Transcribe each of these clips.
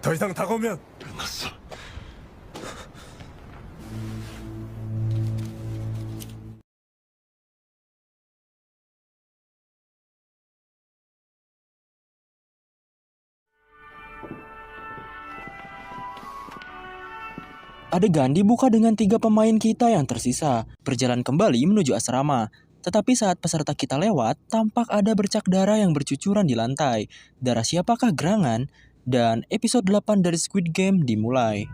더 이상 다가오면 끝났어. Adegan dibuka dengan 3 pemain kita yang tersisa, berjalan kembali menuju asrama. Tetapi saat peserta kita lewat, tampak ada bercak darah yang bercucuran di lantai. Darah siapakah gerangan? Dan episode 8 dari Squid Game dimulai.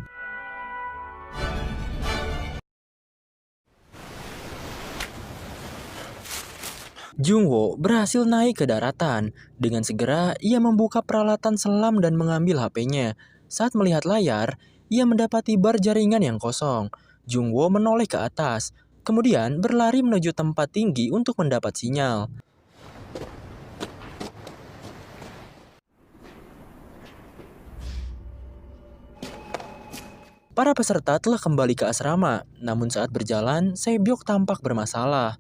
Jungwoo berhasil naik ke daratan. Dengan segera, ia membuka peralatan selam dan mengambil HP-nya. Saat melihat layar, ia mendapati bar jaringan yang kosong. Jungwoo menoleh ke atas, kemudian berlari menuju tempat tinggi untuk mendapat sinyal. Para peserta telah kembali ke asrama, namun saat berjalan, Sae-byok tampak bermasalah.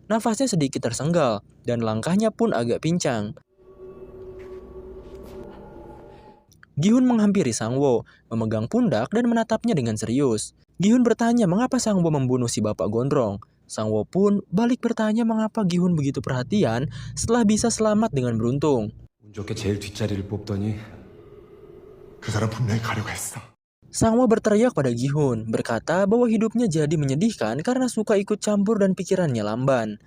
Nafasnya sedikit tersenggal, dan langkahnya pun agak pincang. Gi-hun menghampiri Sang-woo, memegang pundak dan menatapnya dengan serius. Gi-hun bertanya mengapa Sang-woo membunuh si bapak gondrong. Sang-woo pun balik bertanya mengapa Gi-hun begitu perhatian setelah bisa selamat dengan beruntung. 운 좋게 제일 뒷자리를 뽑더니 그 사람 분명히 가려고 했어. Sang-woo berteriak pada Gi-hun, berkata bahwa hidupnya jadi menyedihkan karena suka ikut campur dan pikirannya lamban.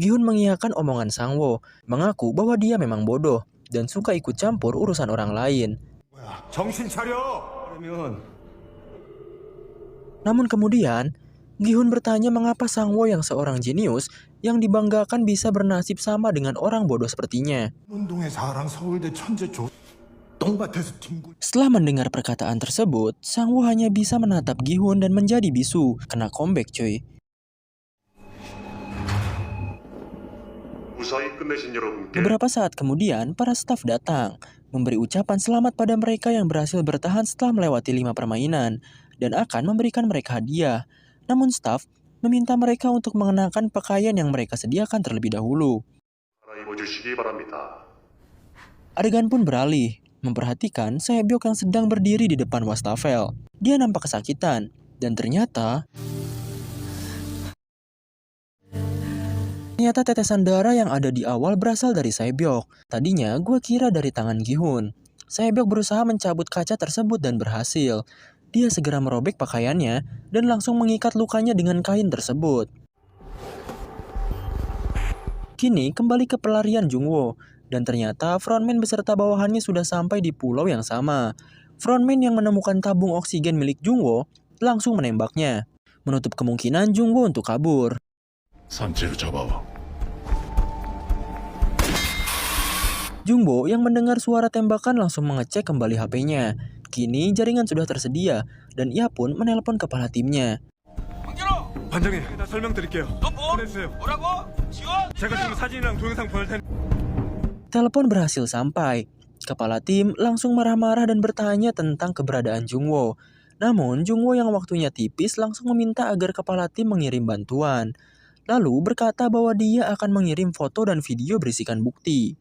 Gi-hun mengiyakan omongan Sang-woo, mengaku bahwa dia memang bodoh dan suka ikut campur urusan orang lain. 정신 차려. 그러면 Namun kemudian, Gi-hun bertanya mengapa Sang-woo yang seorang jenius yang dibanggakan bisa bernasib sama dengan orang bodoh sepertinya. 운동의 사랑 서울대 천재 조 똥밭에서 뒹굴. Setelah mendengar perkataan tersebut, Sang-woo hanya bisa menatap Gi-hun dan menjadi bisu. Kena comeback cuy. 무사히 끝내신 여러분께 Beberapa saat kemudian, para staf datang, memberi ucapan selamat pada mereka yang berhasil bertahan setelah melewati 5 permainan, dan akan memberikan mereka hadiah. Namun staf meminta mereka untuk mengenakan pakaian yang mereka sediakan terlebih dahulu. 갈아입어 주시기 바랍니다. Adegan pun beralih, memperhatikan Sae-byok yang sedang berdiri di depan wastafel. Dia nampak kesakitan, dan ternyata tetesan darah yang ada di awal berasal dari Sae-byok. Tadinya gue kira dari tangan Gi-hun. Sae-byok berusaha mencabut kaca tersebut dan berhasil. Dia segera merobek pakaiannya dan langsung mengikat lukanya dengan kain tersebut. Kini kembali ke pelarian Jungwoo, dan ternyata frontman beserta bawahannya sudah sampai di pulau yang sama. Frontman yang menemukan tabung oksigen milik Jungwoo langsung menembaknya, menutup kemungkinan Jungwoo untuk kabur. 산채로 잡아와. Jungwoo yang mendengar suara tembakan langsung mengecek kembali HP-nya. Kini jaringan sudah tersedia dan ia pun menelpon kepala timnya. 반장님, 다 설명드릴게요. 보내주세요. 뭐라고? 지원? 제가 지금 사진이랑 동영상 보낼 테니. Telepon berhasil sampai. Kepala tim langsung marah-marah dan bertanya tentang keberadaan Jungwoo. Namun Jungwoo yang waktunya tipis langsung meminta agar kepala tim mengirim bantuan. Lalu berkata bahwa dia akan mengirim foto dan video berisikan bukti.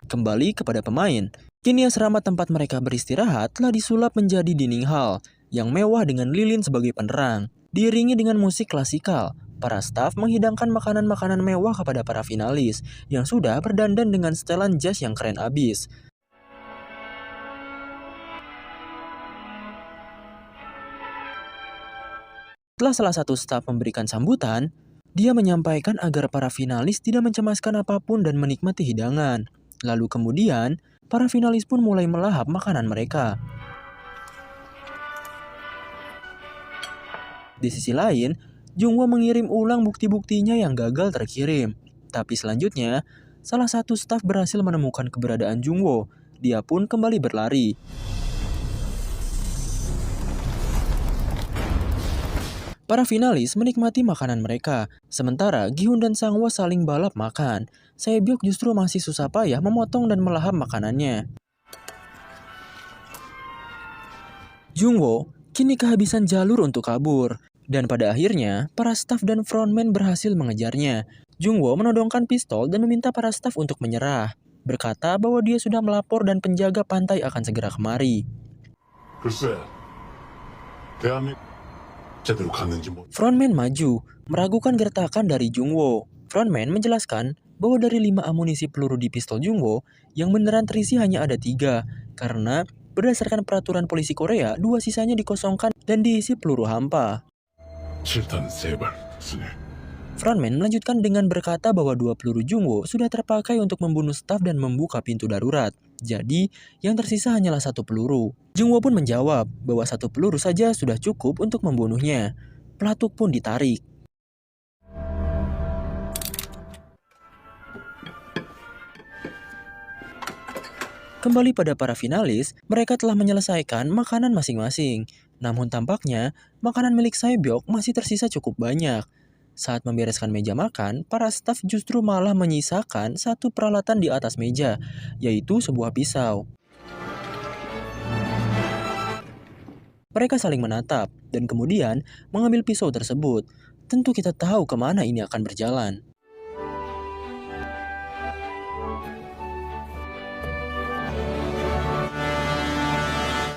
Kembali kepada pemain. Kini asrama tempat mereka beristirahat telah disulap menjadi dining hall yang mewah dengan lilin sebagai penerang. Diiringi dengan musik klasikal, para staf menghidangkan makanan-makanan mewah kepada para finalis yang sudah berdandan dengan setelan jas yang keren abis. Setelah salah satu staf memberikan sambutan, dia menyampaikan agar para finalis tidak mencemaskan apapun dan menikmati hidangan. Lalu kemudian, para finalis pun mulai melahap makanan mereka. Di sisi lain, Jungwoo mengirim ulang bukti-buktinya yang gagal terkirim. Tapi selanjutnya, salah satu staf berhasil menemukan keberadaan Jungwoo. Dia pun kembali berlari. Para finalis menikmati makanan mereka, sementara Gi-hun dan Sang-woo saling balap makan. Sae-byok justru masih susah payah memotong dan melahap makanannya. Jungwoo kini kehabisan jalur untuk kabur, dan pada akhirnya para staf dan frontman berhasil mengejarnya. Jungwo menodongkan pistol dan meminta para staf untuk menyerah, berkata bahwa dia sudah melapor dan penjaga pantai akan segera kemari. 글쎄, 대한민국 제대로 갔는지 뭐. Frontman maju, meragukan gertakan dari Jungwo. Frontman menjelaskan bahwa dari 5 amunisi peluru di pistol Jungwo, yang beneran terisi hanya ada 3, karena berdasarkan peraturan polisi Korea, 2 sisanya dikosongkan dan diisi peluru hampa. 7탄 3발 쓰네. Frontman melanjutkan dengan berkata bahwa 2 peluru Jungwo sudah terpakai untuk membunuh staf dan membuka pintu darurat. Jadi, yang tersisa hanyalah 1 peluru. Jungwo pun menjawab bahwa 1 peluru saja sudah cukup untuk membunuhnya. Pelatuk pun ditarik. Kembali pada para finalis, mereka telah menyelesaikan makanan masing-masing. Namun tampaknya, makanan milik Sae-byeok masih tersisa cukup banyak. Saat membereskan meja makan, para staf justru malah menyisakan 1 peralatan di atas meja, yaitu sebuah pisau. Mereka saling menatap, dan kemudian mengambil pisau tersebut. Tentu kita tahu kemana ini akan berjalan.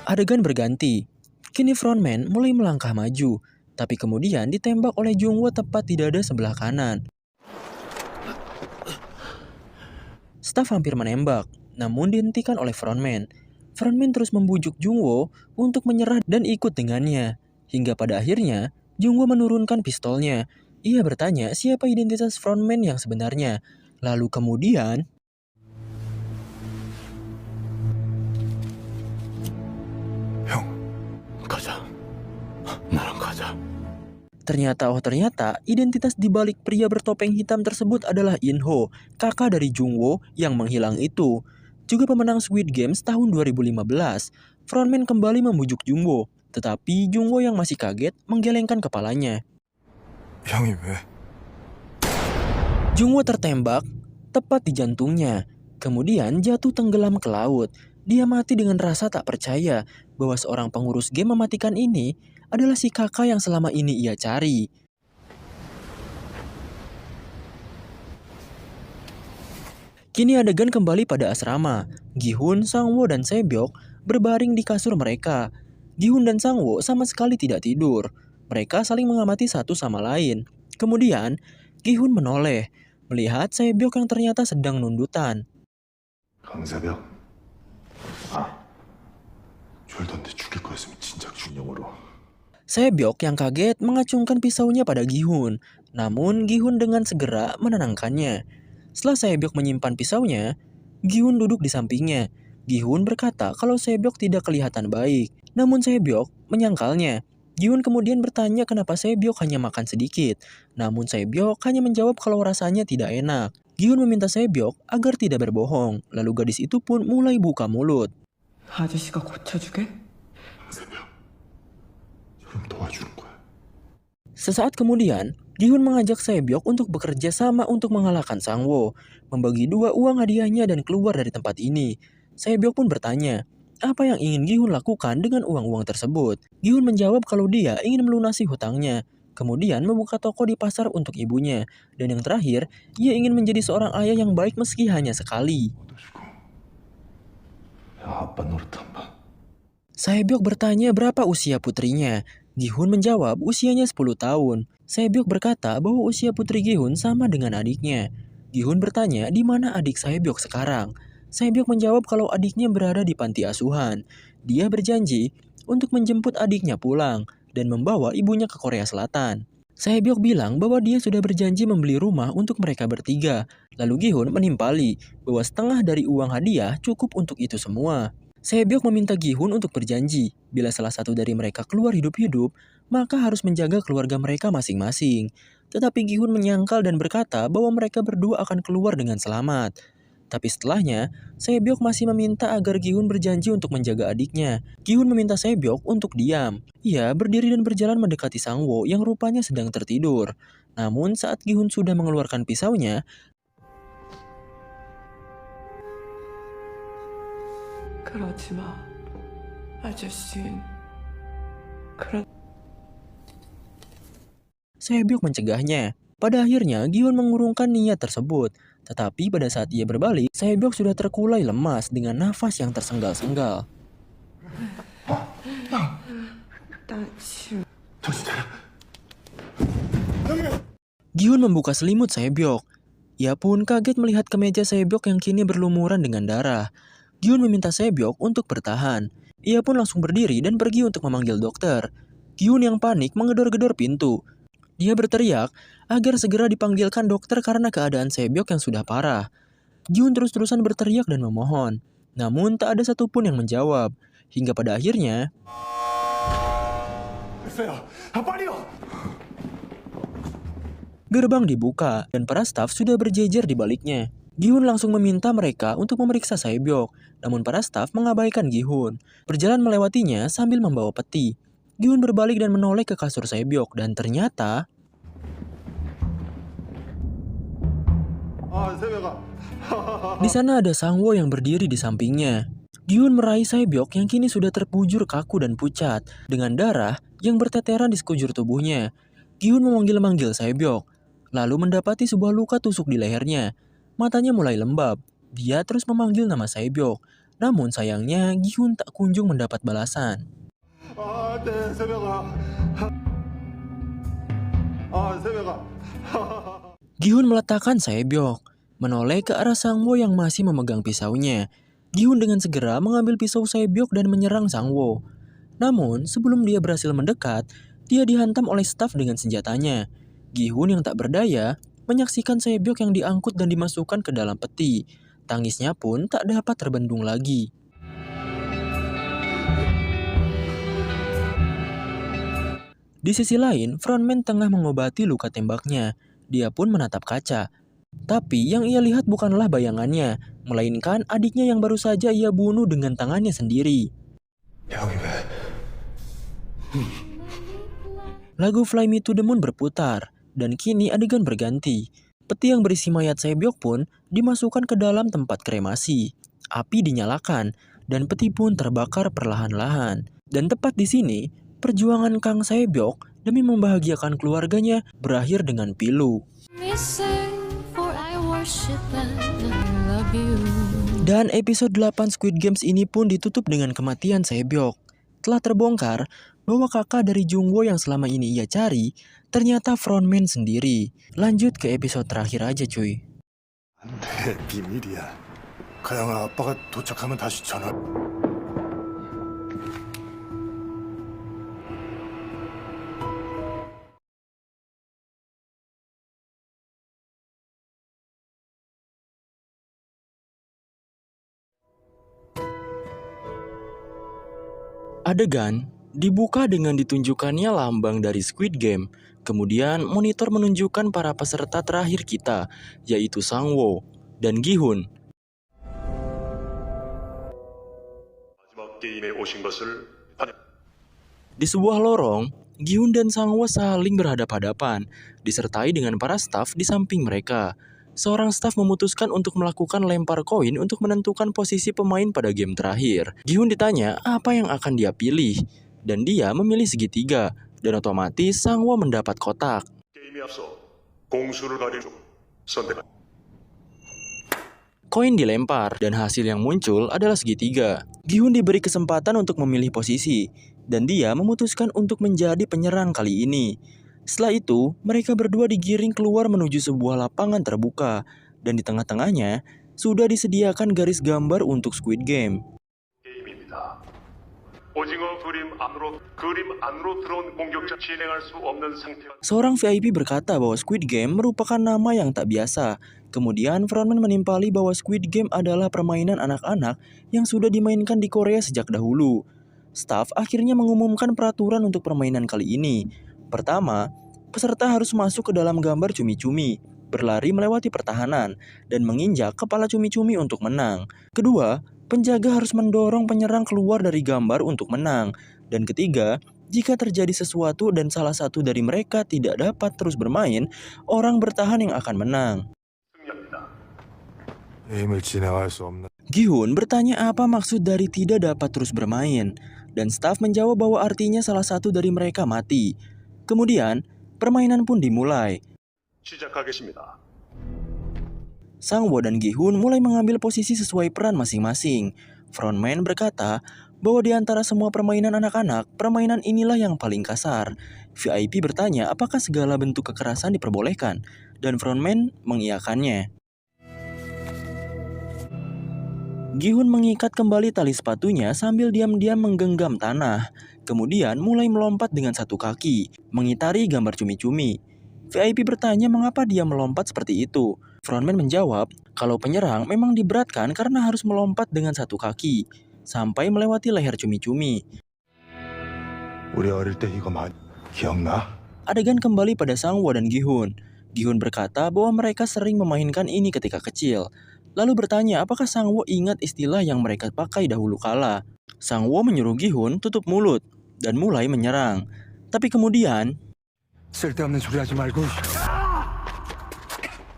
Adegan berganti. Kini Frontman mulai melangkah maju, tapi kemudian ditembak oleh Jungwo tepat di dada sebelah kanan. Staf hampir menembak, namun dihentikan oleh Frontman. Frontman terus membujuk Jungwo untuk menyerah dan ikut dengannya. Hingga pada akhirnya, Jungwo menurunkan pistolnya. Ia bertanya siapa identitas Frontman yang sebenarnya. Lalu kemudian, 형, 가자. 나랑 가자. ternyata identitas di balik pria bertopeng hitam tersebut adalah In-ho, kakak dari Jungwo yang menghilang itu. Juga pemenang Squid Games tahun 2015. Frontman kembali membujuk Jungwo, tetapi Jungwo yang masih kaget menggelengkan kepalanya. 형이 왜? Jungwo tertembak tepat di jantungnya, kemudian jatuh tenggelam ke laut. Dia mati dengan rasa tak percaya bahwa seorang pengurus game mematikan ini adalah si kakak yang selama ini ia cari. Kini adegan kembali pada asrama. Gi-hun, Sang-woo, dan Se-byeok berbaring di kasur mereka. Gi-hun dan Sang-woo sama sekali tidak tidur. Mereka saling mengamati satu sama lain. Kemudian, Gi-hun menoleh, melihat Se-byeok yang ternyata sedang nundutan. 강세벽. 졸던데 죽일 거였으면 진작 준영으로. Se-byeok yang kaget mengacungkan pisaunya pada Gi-hun. Namun Gi-hun dengan segera menenangkannya. Setelah Se-byeok menyimpan pisaunya, Gi-hun duduk di sampingnya. Gi-hun berkata kalau Se-byeok tidak kelihatan baik. Namun Se-byeok menyangkalnya. Gi-hun kemudian bertanya kenapa Se-byeok hanya makan sedikit. Namun Se-byeok hanya menjawab kalau rasanya tidak enak. Gi-hun meminta Se-byeok agar tidak berbohong. Lalu gadis itu pun mulai buka mulut. 아저씨가 고쳐주게? 강세벽. 좀 도와주는 거야. Sesaat kemudian, Gi-hun mengajak Se-byeok untuk bekerja sama untuk mengalahkan Sang-woo, membagi 2 uang hadiahnya dan keluar dari tempat ini. Se-byeok pun bertanya, apa yang ingin Gi-hun lakukan dengan uang-uang tersebut? Gi-hun menjawab kalau dia ingin melunasi hutangnya, kemudian membuka toko di pasar untuk ibunya, dan yang terakhir, ia ingin menjadi seorang ayah yang baik meski hanya sekali. 야, 아빠 노릇 한 번. Se-byeok bertanya berapa usia putrinya. Gi-hun menjawab usianya 10 tahun. Se-byeok berkata bahwa usia putri Gi-hun sama dengan adiknya. Gi-hun bertanya di mana adik Se-byeok sekarang. Se-byeok menjawab kalau adiknya berada di panti asuhan. Dia berjanji untuk menjemput adiknya pulang dan membawa ibunya ke Korea Selatan. Se-byeok bilang bahwa dia sudah berjanji membeli rumah untuk mereka bertiga. Lalu Gi-hun menimpali bahwa setengah dari uang hadiah cukup untuk itu semua. Se-byeok meminta Gi-hun untuk berjanji, bila salah satu dari mereka keluar hidup-hidup, maka harus menjaga keluarga mereka masing-masing. Tetapi Gi-hun menyangkal dan berkata bahwa mereka berdua akan keluar dengan selamat. Tapi setelahnya, Se-byeok masih meminta agar Gi-hun berjanji untuk menjaga adiknya. Gi-hun meminta Se-byeok untuk diam. Ia berdiri dan berjalan mendekati Sang-woo yang rupanya sedang tertidur. Namun saat Gi-hun sudah mengeluarkan pisaunya, 그러지 마, 아저씨. Se-byeok mencegahnya. Pada akhirnya, Gi-hun mengurungkan niat tersebut. Tetapi pada saat ia berbalik, Sae-byok sudah terkulai lemas dengan nafas yang tersenggal-senggal. Gi-hun membuka selimut Sae-byok. Ia pun kaget melihat kemeja Sae-byok yang kini berlumuran dengan darah. Gi-hun meminta Sae-byok untuk bertahan. Ia pun langsung berdiri dan pergi untuk memanggil dokter. Gi-hun yang panik menggedor-gedor pintu. Dia berteriak agar segera dipanggilkan dokter karena keadaan Sae-byok yang sudah parah. Gi-hun terus-terusan berteriak dan memohon. Namun tak ada satupun yang menjawab. Hingga pada akhirnya, gerbang dibuka dan para staf sudah berjejer di baliknya. Gi-hun langsung meminta mereka untuk memeriksa Sae-byok, namun para staf mengabaikan Gi-hun. Berjalan melewatinya sambil membawa peti. Gi-hun berbalik dan menoleh ke kasur Sae-byok dan ternyata di sana ada Sang-woo yang berdiri di sampingnya. Gi-hun meraih Sae-byok yang kini sudah terpujur kaku dan pucat dengan darah yang berteteran di sekujur tubuhnya. Gi-hun memanggil-manggil Sae-byok, lalu mendapati sebuah luka tusuk di lehernya. Matanya mulai lembab. Dia terus memanggil nama Sae-byok. Namun sayangnya Gi-hun tak kunjung mendapat balasan. Gi-hun meletakkan Sae-byok, menoleh ke arah Sang-woo yang masih memegang pisaunya. Gi-hun dengan segera mengambil pisau Sae-byok dan menyerang Sang-woo. Namun sebelum dia berhasil mendekat, dia dihantam oleh staf dengan senjatanya. Gi-hun yang tak berdaya menyaksikan Sae-byok yang diangkut dan dimasukkan ke dalam peti. Tangisnya pun tak dapat terbendung lagi. Di sisi lain, frontman tengah mengobati luka tembaknya. Dia pun menatap kaca. Tapi yang ia lihat bukanlah bayangannya, melainkan adiknya yang baru saja ia bunuh dengan tangannya sendiri. Lagu Fly Me to the Moon berputar, dan kini adegan berganti. Peti yang berisi mayat Sae-byok pun dimasukkan ke dalam tempat kremasi. Api dinyalakan, dan peti pun terbakar perlahan-lahan. Dan tepat di sini, perjuangan Kang Sae-byok demi membahagiakan keluarganya berakhir dengan pilu. Dan episode 8 Squid Games ini pun ditutup dengan kematian Sae-byok. Telah terbongkar bahwa kakak dari Jung-woo yang selama ini ia cari ternyata frontman sendiri. Lanjut ke episode terakhir aja cuy. 안돼 비밀이야. 가영아 아빠가 도착하면 다시 전화. Adegan dibuka dengan ditunjukkannya lambang dari Squid Game. Kemudian monitor menunjukkan para peserta terakhir kita, yaitu Sang-woo dan Gi-hun. Di sebuah lorong, Gi-hun dan Sang-woo saling berhadap-hadapan, disertai dengan para staf di samping mereka. Seorang staf memutuskan untuk melakukan lempar koin untuk menentukan posisi pemain pada game terakhir. Gi-hun ditanya apa yang akan dia pilih, dan dia memilih segitiga, dan otomatis Sang-woo mendapat kotak. Koin dilempar, dan hasil yang muncul adalah segitiga. Gi-hun diberi kesempatan untuk memilih posisi, dan dia memutuskan untuk menjadi penyerang kali ini. Setelah itu, mereka berdua digiring keluar menuju sebuah lapangan terbuka, dan di tengah-tengahnya sudah disediakan garis gambar untuk Squid Game. Seorang VIP berkata bahwa Squid Game merupakan nama yang tak biasa. Kemudian frontman menimpali bahwa Squid Game adalah permainan anak-anak yang sudah dimainkan di Korea sejak dahulu. Staf akhirnya mengumumkan peraturan untuk permainan kali ini. Pertama, peserta harus masuk ke dalam gambar cumi-cumi, berlari melewati pertahanan, dan menginjak kepala cumi-cumi untuk menang. Kedua, penjaga harus mendorong penyerang keluar dari gambar untuk menang. Dan ketiga, jika terjadi sesuatu dan salah satu dari mereka tidak dapat terus bermain, orang bertahan yang akan menang. Gi-hun bertanya apa maksud dari tidak dapat terus bermain, dan staf menjawab bahwa artinya salah satu dari mereka mati. Kemudian, permainan pun dimulai. 시작하겠습니다. Sang-woo dan Gi-hun mulai mengambil posisi sesuai peran masing-masing. Frontman berkata bahwa di antara semua permainan anak-anak, permainan inilah yang paling kasar. VIP bertanya apakah segala bentuk kekerasan diperbolehkan, dan frontman mengiyakannya. Gi-hun mengikat kembali tali sepatunya sambil diam-diam menggenggam tanah. Kemudian mulai melompat dengan satu kaki, mengitari gambar cumi-cumi. VIP bertanya mengapa dia melompat seperti itu. Frontman menjawab kalau penyerang memang diberatkan karena harus melompat dengan satu kaki, sampai melewati leher cumi-cumi. 우리 어릴 때 이거 많이 기억나? Adegan kembali pada Sang-woo dan Gi-hun. Gi-hun berkata bahwa mereka sering memainkan ini ketika kecil. Lalu bertanya apakah Sang-woo ingat istilah yang mereka pakai dahulu kala. Sang-woo menyuruh Gi-hun tutup mulut dan mulai menyerang. Tapi kemudian 쓸데없는 소리 하지 말고.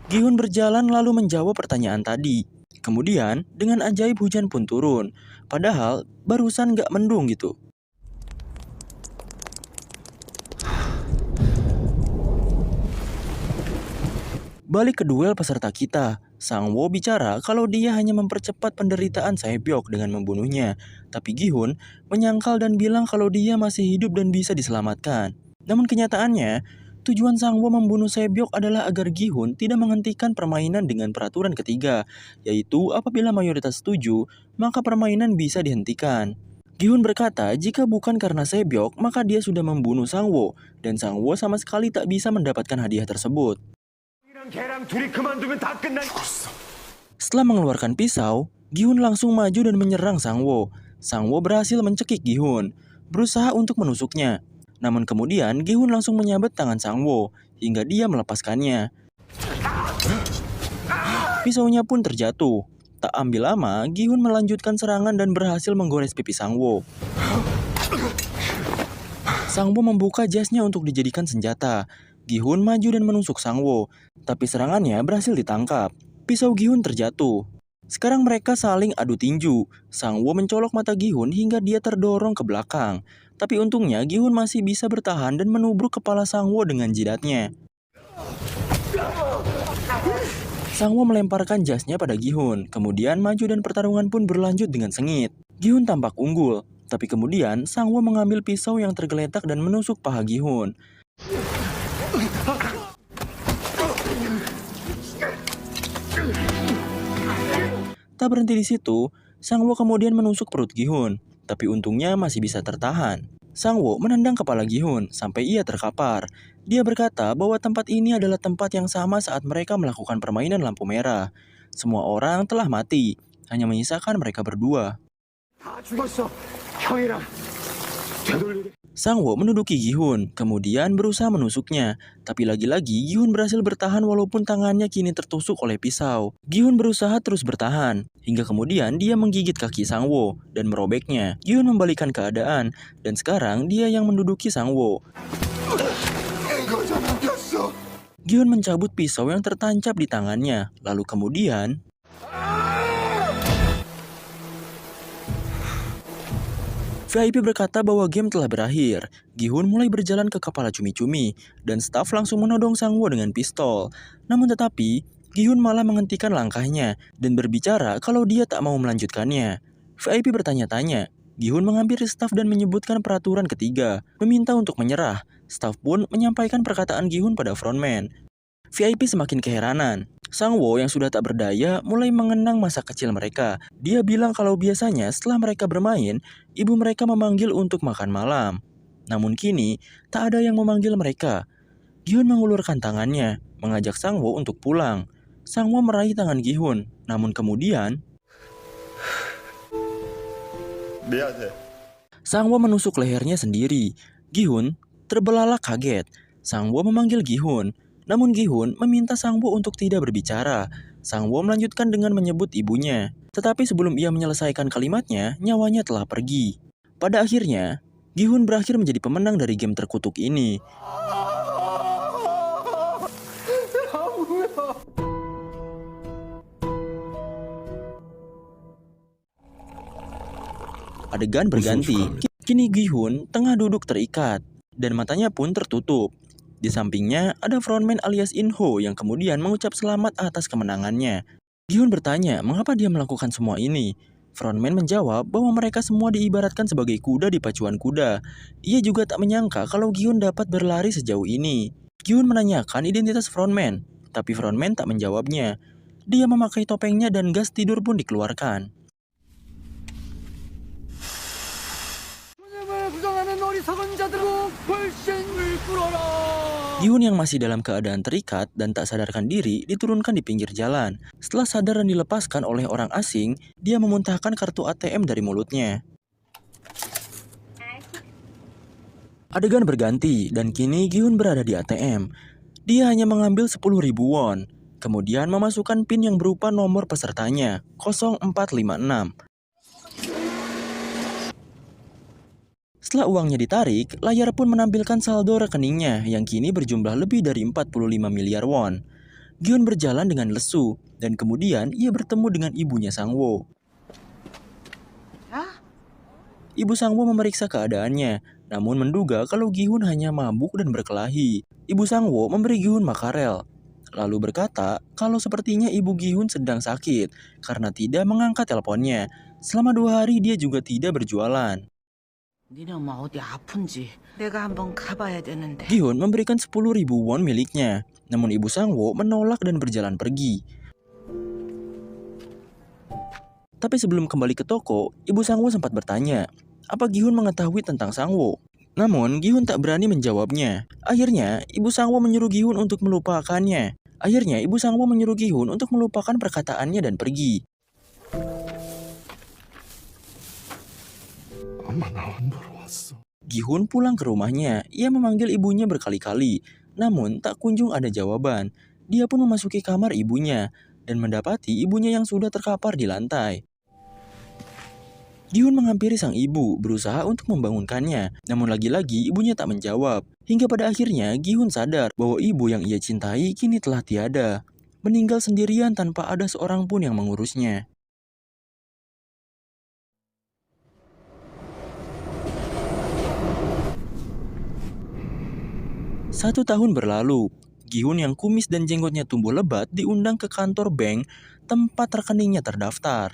Gi-hun berjalan lalu menjawab pertanyaan tadi. Kemudian dengan ajaib hujan pun turun. Padahal barusan gak mendung gitu. Balik ke duel peserta kita. Sang-woo bicara kalau dia hanya mempercepat penderitaan Sae-byok dengan membunuhnya. Tapi Gi-hun menyangkal dan bilang kalau dia masih hidup dan bisa diselamatkan. Namun kenyataannya, tujuan Sang-woo membunuh Sae-byok adalah agar Gi-hun tidak menghentikan permainan dengan peraturan ketiga, yaitu apabila mayoritas setuju, maka permainan bisa dihentikan. Gi-hun berkata jika bukan karena Sae-byok, maka dia sudah membunuh Sang-woo, dan Sang-woo sama sekali tak bisa mendapatkan hadiah tersebut. Setelah mengeluarkan pisau, Gi-hun langsung maju dan menyerang Sang-woo. Sang-woo berhasil mencekik Gi-hun, berusaha untuk menusuknya. Namun kemudian Gi-hun langsung menyabet tangan Sang-woo hingga dia melepaskannya. Pisaunya pun terjatuh. Tak ambil lama, Gi-hun melanjutkan serangan dan berhasil menggores pipi Sang-woo. Sang-woo membuka jasnya untuk dijadikan senjata. Gi-hun maju dan menusuk Sang-woo, tapi serangannya berhasil ditangkap. Pisau Gi-hun terjatuh. Sekarang mereka saling adu tinju. Sang-woo mencolok mata Gi-hun hingga dia terdorong ke belakang. Tapi untungnya Gi-hun masih bisa bertahan dan menubruk kepala Sang-woo dengan jidatnya. Sang-woo melemparkan jasnya pada Gi-hun, kemudian maju dan pertarungan pun berlanjut dengan sengit. Gi-hun tampak unggul, tapi kemudian Sang-woo mengambil pisau yang tergeletak dan menusuk paha Gi-hun. Tak berhenti di situ, Sang-woo kemudian menusuk perut Gi-hun, tapi untungnya masih bisa tertahan. Sang-woo menendang kepala Gi-hun sampai ia terkapar. Dia berkata bahwa tempat ini adalah tempat yang sama saat mereka melakukan permainan lampu merah. Semua orang telah mati, hanya menyisakan mereka berdua. Sang-woo menduduki Gi-hun, kemudian berusaha menusuknya. Tapi lagi-lagi Gi-hun berhasil bertahan walaupun tangannya kini tertusuk oleh pisau. Gi-hun berusaha terus bertahan, hingga kemudian dia menggigit kaki Sang-woo dan merobeknya. Gi-hun membalikan keadaan, dan sekarang dia yang menduduki Sang-woo. Gi-hun mencabut pisau yang tertancap di tangannya, lalu kemudian VIP berkata bahwa game telah berakhir. Gi-hun mulai berjalan ke kepala cumi-cumi, dan staf langsung menodong Sang-woo dengan pistol. Namun tetapi, Gi-hun malah menghentikan langkahnya, dan berbicara kalau dia tak mau melanjutkannya. VIP bertanya-tanya. Gi-hun menghampiri staf dan menyebutkan peraturan ketiga, meminta untuk menyerah. Staf pun menyampaikan perkataan Gi-hun pada frontman. VIP semakin keheranan. Sang-woo yang sudah tak berdaya mulai mengenang masa kecil mereka. Dia bilang kalau biasanya setelah mereka bermain, ibu mereka memanggil untuk makan malam. Namun kini, tak ada yang memanggil mereka. Gi-hun mengulurkan tangannya, mengajak Sang-woo untuk pulang. Sang-woo meraih tangan Gi-hun, namun kemudian Sang-woo menusuk lehernya sendiri. Gi-hun terbelalak kaget. Sang-woo memanggil Gi-hun. Namun Gi-hun meminta Sang-woo untuk tidak berbicara. Sang-woo melanjutkan dengan menyebut ibunya. Tetapi sebelum ia menyelesaikan kalimatnya, nyawanya telah pergi. Pada akhirnya, Gi-hun berakhir menjadi pemenang dari game terkutuk ini. Adegan berganti. Kini Gi-hun tengah duduk terikat, dan matanya pun tertutup. Di sampingnya ada frontman alias Inho yang kemudian mengucap selamat atas kemenangannya. Gi-hun bertanya mengapa dia melakukan semua ini. Frontman menjawab bahwa mereka semua diibaratkan sebagai kuda di pacuan kuda. Ia juga tak menyangka kalau Gi-hun dapat berlari sejauh ini. Gi-hun menanyakan identitas frontman, tapi frontman tak menjawabnya. Dia memakai topengnya dan gas tidur pun dikeluarkan. Gi-hun yang masih dalam keadaan terikat dan tak sadarkan diri diturunkan di pinggir jalan. Setelah sadar dan dilepaskan oleh orang asing, dia memuntahkan kartu ATM dari mulutnya. Adegan berganti dan kini Gi-hun berada di ATM. Dia hanya mengambil 10.000 won, kemudian memasukkan PIN yang berupa nomor pesertanya, 0456. Setelah uangnya ditarik, layar pun menampilkan saldo rekeningnya yang kini berjumlah lebih dari 45 miliar won. Gi-hun berjalan dengan lesu, dan kemudian ia bertemu dengan ibunya Sang-woo. Ibu Sang-woo memeriksa keadaannya, namun menduga kalau Gi-hun hanya mabuk dan berkelahi. Ibu Sang-woo memberi Gi-hun makarel, lalu berkata kalau sepertinya ibu Gi-hun sedang sakit karena tidak mengangkat teleponnya. Selama 2 hari dia juga tidak berjualan. 니네 엄마 어디 아픈지 내가 한번 가봐야 되는데. Gi-hun memberikan 10.000 won miliknya, namun ibu Sang-woo menolak dan berjalan pergi. Tapi sebelum kembali ke toko, ibu Sang-woo sempat bertanya, apa Gi-hun mengetahui tentang Sang-woo? Namun Gi-hun tak berani menjawabnya. Akhirnya, ibu Sang-woo menyuruh Gi-hun untuk melupakannya. untuk melupakan perkataannya dan pergi. Gi-hun pulang ke rumahnya. Ia memanggil ibunya berkali-kali, namun tak kunjung ada jawaban. Dia pun memasuki kamar ibunya dan mendapati ibunya yang sudah terkapar di lantai. Gi-hun menghampiri sang ibu, berusaha untuk membangunkannya. Namun lagi-lagi ibunya tak menjawab. Hingga pada akhirnya Gi-hun sadar bahwa ibu yang ia cintai kini telah tiada. Meninggal sendirian tanpa ada seorang pun yang mengurusnya. 1 tahun berlalu, Gi-hun yang kumis dan jenggotnya tumbuh lebat diundang ke kantor bank tempat rekeningnya terdaftar.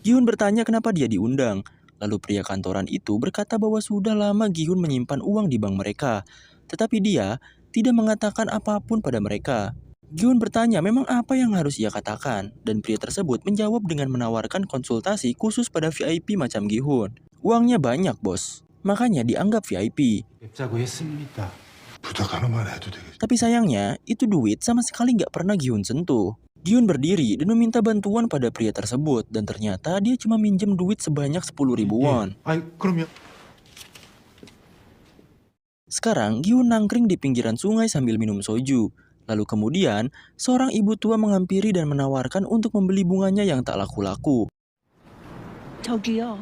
Gi-hun bertanya kenapa dia diundang. Lalu pria kantoran itu berkata bahwa sudah lama Gi-hun menyimpan uang di bank mereka, tetapi dia tidak mengatakan apapun pada mereka. Gi-hun bertanya memang apa yang harus ia katakan, dan pria tersebut menjawab dengan menawarkan konsultasi khusus pada VIP macam Gi-hun. Uangnya banyak, bos. Makanya dianggap VIP. Tapi sayangnya, itu duit sama sekali nggak pernah Gi-hun sentuh. Gi-hun berdiri dan meminta bantuan pada pria tersebut, dan ternyata dia cuma minjem duit sebanyak 10.000 won. Sekarang Gi-hun nangkring di pinggiran sungai sambil minum soju. Lalu kemudian, seorang ibu tua menghampiri dan menawarkan untuk membeli bunganya yang tak laku-laku. 저기요.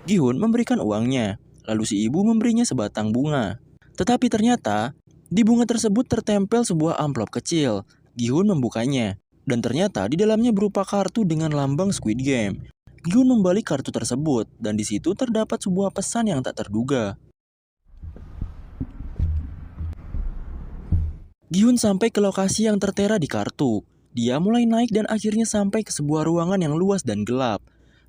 Gi-hun memberikan uangnya, lalu si ibu memberinya sebatang bunga. Tetapi ternyata, di bunga tersebut tertempel sebuah amplop kecil. Gi-hun membukanya, dan ternyata di dalamnya berupa kartu dengan lambang Squid Game. Gi-hun membalik kartu tersebut, dan di situ terdapat sebuah pesan yang tak terduga. Gi-hun sampai ke lokasi yang tertera di kartu. Dia mulai naik dan akhirnya sampai ke sebuah ruangan yang luas dan gelap.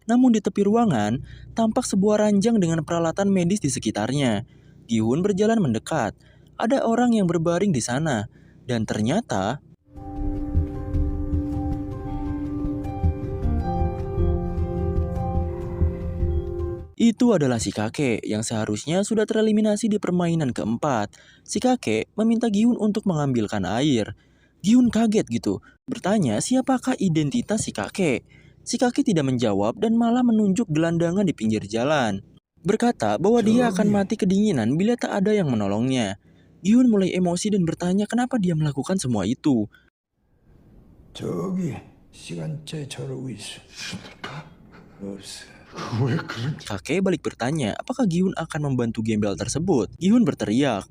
Namun di tepi ruangan, tampak sebuah ranjang dengan peralatan medis di sekitarnya. Gi-hun berjalan mendekat. Ada orang yang berbaring di sana. Dan ternyata... itu adalah si kakek yang seharusnya sudah tereliminasi di permainan keempat. Si kakek meminta Gi-hun untuk mengambilkan air. Gi-hun kaget gitu, bertanya siapakah identitas si kakek. Si kakek tidak menjawab dan malah menunjuk gelandangan di pinggir jalan. Berkata bahwa dia akan mati kedinginan bila tak ada yang menolongnya. Gi-hun mulai emosi dan bertanya kenapa dia melakukan semua itu. Kakek balik bertanya apakah Gi-hun akan membantu gembel tersebut. Gi-hun berteriak.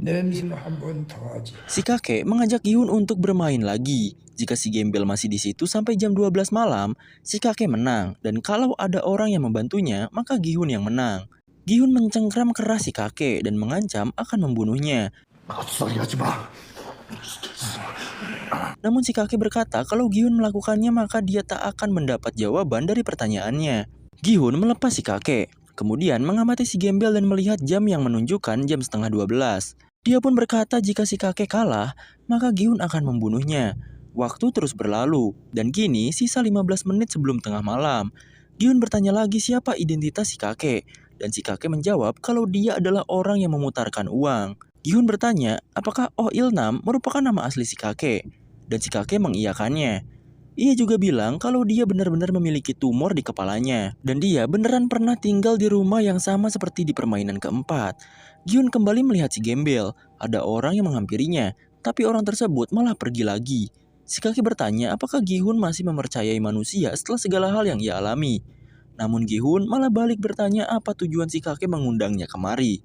냄새를 한 번 더 하지. Si kakek mengajak Gi-hun untuk bermain lagi. Jika si gembel masih di situ sampai jam 12 malam, si kakek menang. Dan kalau ada orang yang membantunya, maka Gi-hun yang menang. Gi-hun mencengkram keras si kakek dan mengancam akan membunuhnya. 헛소리하지 마. Namun si kakek berkata kalau Gi-hun melakukannya maka dia tak akan mendapat jawaban dari pertanyaannya. Gi-hun melepas si kakek. Kemudian mengamati si gembel dan melihat jam yang menunjukkan jam setengah 12. Dia pun berkata jika si kakek kalah, maka Gi-hun akan membunuhnya. Waktu terus berlalu, dan kini sisa 15 menit sebelum tengah malam. Gi-hun bertanya lagi siapa identitas si kakek, dan si kakek menjawab kalau dia adalah orang yang memutarkan uang. Gi-hun bertanya apakah Oh Il-nam merupakan nama asli si kakek, dan si kakek mengiyakannya. Ia juga bilang kalau dia benar-benar memiliki tumor di kepalanya, dan dia beneran pernah tinggal di rumah yang sama seperti di permainan keempat. Gi-hun kembali melihat si gembel, ada orang yang menghampirinya, tapi orang tersebut malah pergi lagi. Si kakek bertanya apakah Gi-hun masih mempercayai manusia setelah segala hal yang ia alami. Namun Gi-hun malah balik bertanya apa tujuan si kakek mengundangnya kemari.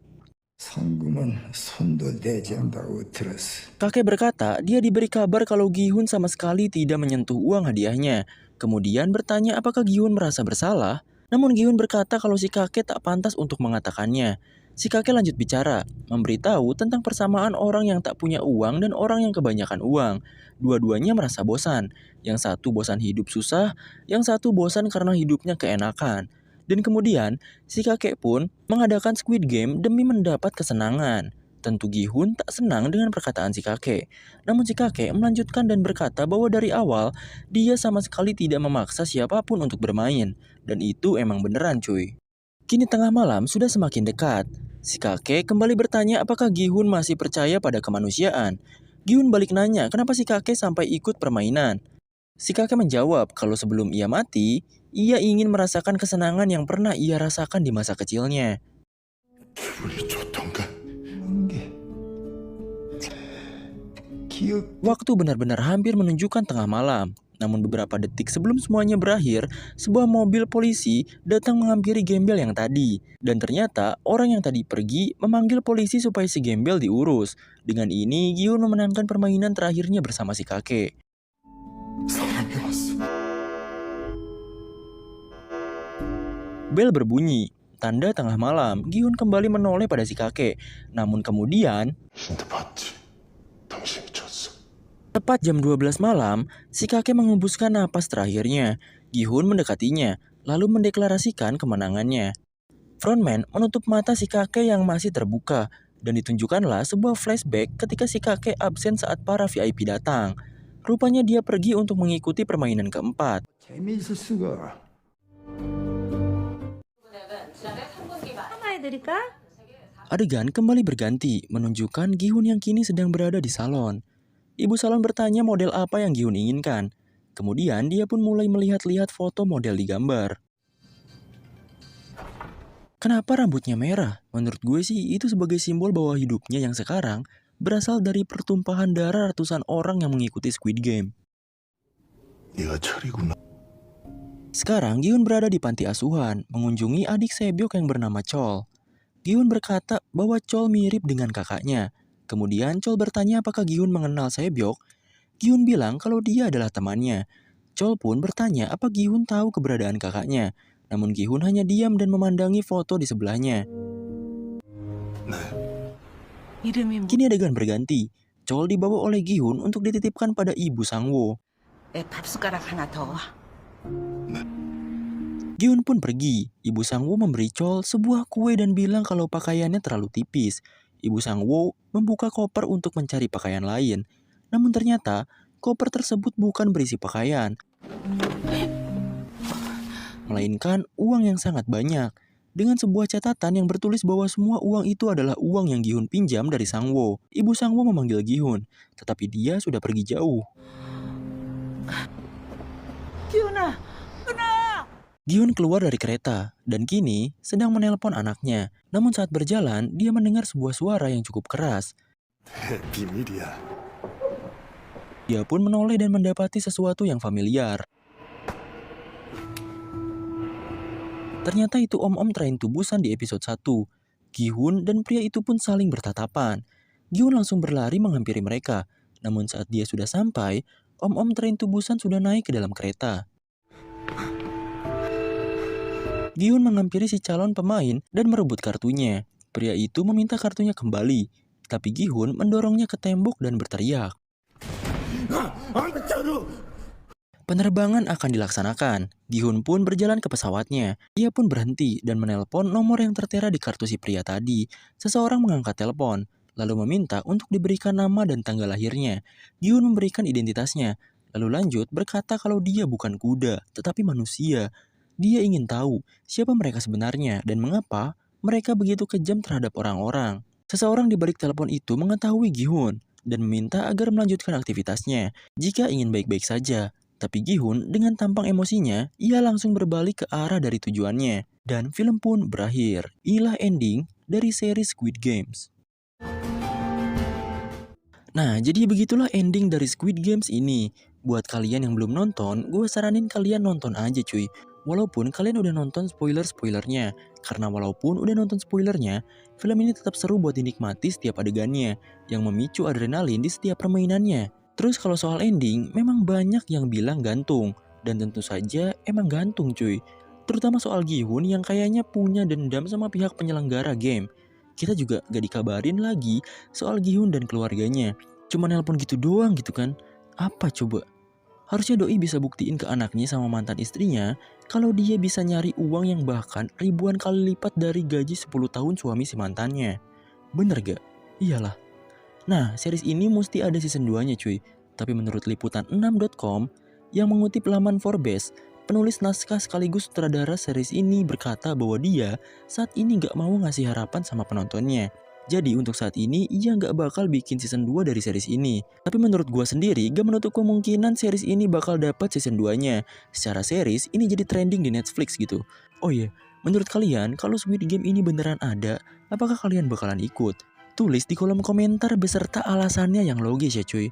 상금은 손도 대지 않다고 들었어. Kakek berkata dia diberi kabar kalau Gi-hun sama sekali tidak menyentuh uang hadiahnya. Kemudian bertanya apakah Gi-hun merasa bersalah. Namun Gi-hun berkata kalau si kakek tak pantas untuk mengatakannya. Si kakek lanjut bicara, memberitahu tentang persamaan orang yang tak punya uang dan orang yang kebanyakan uang. Dua-duanya merasa bosan. Yang satu bosan hidup susah, yang satu bosan karena hidupnya keenakan. Dan kemudian, si kakek pun mengadakan Squid Game demi mendapat kesenangan. Tentu Gi-hun tak senang dengan perkataan si kakek. Namun si kakek melanjutkan dan berkata bahwa dari awal, dia sama sekali tidak memaksa siapapun untuk bermain. Dan itu emang beneran cuy. Kini tengah malam sudah semakin dekat. Si kakek kembali bertanya apakah Gi-hun masih percaya pada kemanusiaan. Gi-hun balik nanya kenapa si kakek sampai ikut permainan. Si kakek menjawab kalau sebelum ia mati, ia ingin merasakan kesenangan yang pernah ia rasakan di masa kecilnya. 기분이 좋던가. 기억 Waktu benar-benar hampir menunjukkan tengah malam. Namun beberapa detik sebelum semuanya berakhir, sebuah mobil polisi datang menghampiri gembel yang tadi. Dan ternyata orang yang tadi pergi memanggil polisi supaya si gembel diurus. Dengan ini, Gi-hun memenangkan permainan terakhirnya bersama si kakek. 사람이 왔어. Bel berbunyi, tanda tengah malam. Gi-hun kembali menoleh pada si kakek. Namun kemudian, 힌트 봤지? 당신이 졌어. tepat jam 12 malam, si kakek mengembuskan napas terakhirnya. Gi-hun mendekatinya, lalu mendeklarasikan kemenangannya. Frontman menutup mata si kakek yang masih terbuka, dan ditunjukkanlah sebuah flashback ketika si kakek absen saat para VIP datang. Rupanya dia pergi untuk mengikuti permainan keempat. 재미있을 수가. Adegan kembali berganti, menunjukkan Gi-hun yang kini sedang berada di salon. Ibu salon bertanya model apa yang Gi-hun inginkan. Kemudian dia pun mulai melihat-lihat foto model di gambar. Kenapa rambutnya merah? Menurut gue sih itu sebagai simbol bahwa hidupnya yang sekarang berasal dari pertumpahan darah ratusan orang yang mengikuti Squid Game. 네가 철이구나. Sekarang Gi-hun berada di panti asuhan, mengunjungi adik Sebyok yang bernama Chol. Gi-hun berkata bahwa Chol mirip dengan kakaknya. Kemudian Chol bertanya apakah Gi-hun mengenal Sebyok. Gi-hun bilang kalau dia adalah temannya. Chol pun bertanya apa Gi-hun tahu keberadaan kakaknya. Namun Gi-hun hanya diam dan memandangi foto di sebelahnya. 이름이 뭐? Kini adegan berganti. Chol dibawa oleh Gi-hun untuk dititipkan pada ibu Sang-woo. 내 밥숟가락 하나 더. Gi-hun pun pergi. Ibu Sang-woo memberi Chol sebuah kue dan bilang kalau pakaiannya terlalu tipis. Ibu Sang-woo membuka koper untuk mencari pakaian lain. Namun ternyata koper tersebut bukan berisi pakaian, melainkan uang yang sangat banyak. Dengan sebuah catatan yang bertulis bahwa semua uang itu adalah uang yang Gi-hun pinjam dari Sang-woo. Ibu Sang-woo memanggil Gi-hun, tetapi dia sudah pergi jauh. 기훈아, Gi-hun keluar dari kereta, dan kini sedang menelpon anaknya. Namun saat berjalan, dia mendengar sebuah suara yang cukup keras. 비밀이야. Dia pun menoleh dan mendapati sesuatu yang familiar. Ternyata itu om-om Train to Busan di episode 1. Gi-hun dan pria itu pun saling bertatapan. Gi-hun langsung berlari menghampiri mereka. Namun saat dia sudah sampai, om-om Train to Busan sudah naik ke dalam kereta. Gi-hun menghampiri si calon pemain dan merebut kartunya. Pria itu meminta kartunya kembali, tapi Gi-hun mendorongnya ke tembok dan berteriak. Penerbangan akan dilaksanakan. Gi-hun pun berjalan ke pesawatnya. Ia pun berhenti dan menelpon nomor yang tertera di kartu si pria tadi. Seseorang mengangkat telepon, lalu meminta untuk diberikan nama dan tanggal lahirnya. Gi-hun memberikan identitasnya, lalu lanjut berkata kalau dia bukan kuda, tetapi manusia. Dia ingin tahu siapa mereka sebenarnya dan mengapa mereka begitu kejam terhadap orang-orang. Seseorang di balik telepon itu mengetahui Gi-hun dan meminta agar melanjutkan aktivitasnya jika ingin baik-baik saja. Tapi Gi-hun dengan tampang emosinya, ia langsung berbalik ke arah dari tujuannya. Dan film pun berakhir. Inilah ending dari seri Squid Games. Nah, jadi begitulah ending dari Squid Games ini. Buat kalian yang belum nonton, gue saranin kalian nonton aja cuy. Walaupun kalian udah nonton spoiler-spoilernya. Karena walaupun udah nonton spoilernya, film ini tetap seru buat dinikmati setiap adegannya, yang memicu adrenalin di setiap permainannya. Terus kalau soal ending, memang banyak yang bilang gantung. Dan tentu saja emang gantung cuy. Terutama soal Gi-hun yang kayaknya punya dendam sama pihak penyelenggara game. Kita juga gak dikabarin lagi soal Gi-hun dan keluarganya. Cuma nelpon gitu doang gitu kan. Apa coba? Harusnya doi bisa buktiin ke anaknya sama mantan istrinya kalau dia bisa nyari uang yang bahkan ribuan kali lipat dari gaji 10 tahun suami si mantannya. Bener gak? Iyalah. Nah, series ini mesti ada season 2-nya cuy. Tapi menurut liputan 6.com yang mengutip laman Forbes, penulis naskah sekaligus sutradara series ini berkata bahwa dia saat ini gak mau ngasih harapan sama penontonnya. Jadi untuk saat ini ia gak bakal bikin season 2 dari series ini. Tapi menurut gua sendiri gak menutup kemungkinan series ini bakal dapat season 2-nya. Secara series ini jadi trending di Netflix gitu. Oh iya, menurut kalian kalau Squid Game ini beneran ada, apakah kalian bakalan ikut? Tulis di kolom komentar beserta alasannya yang logis ya cuy.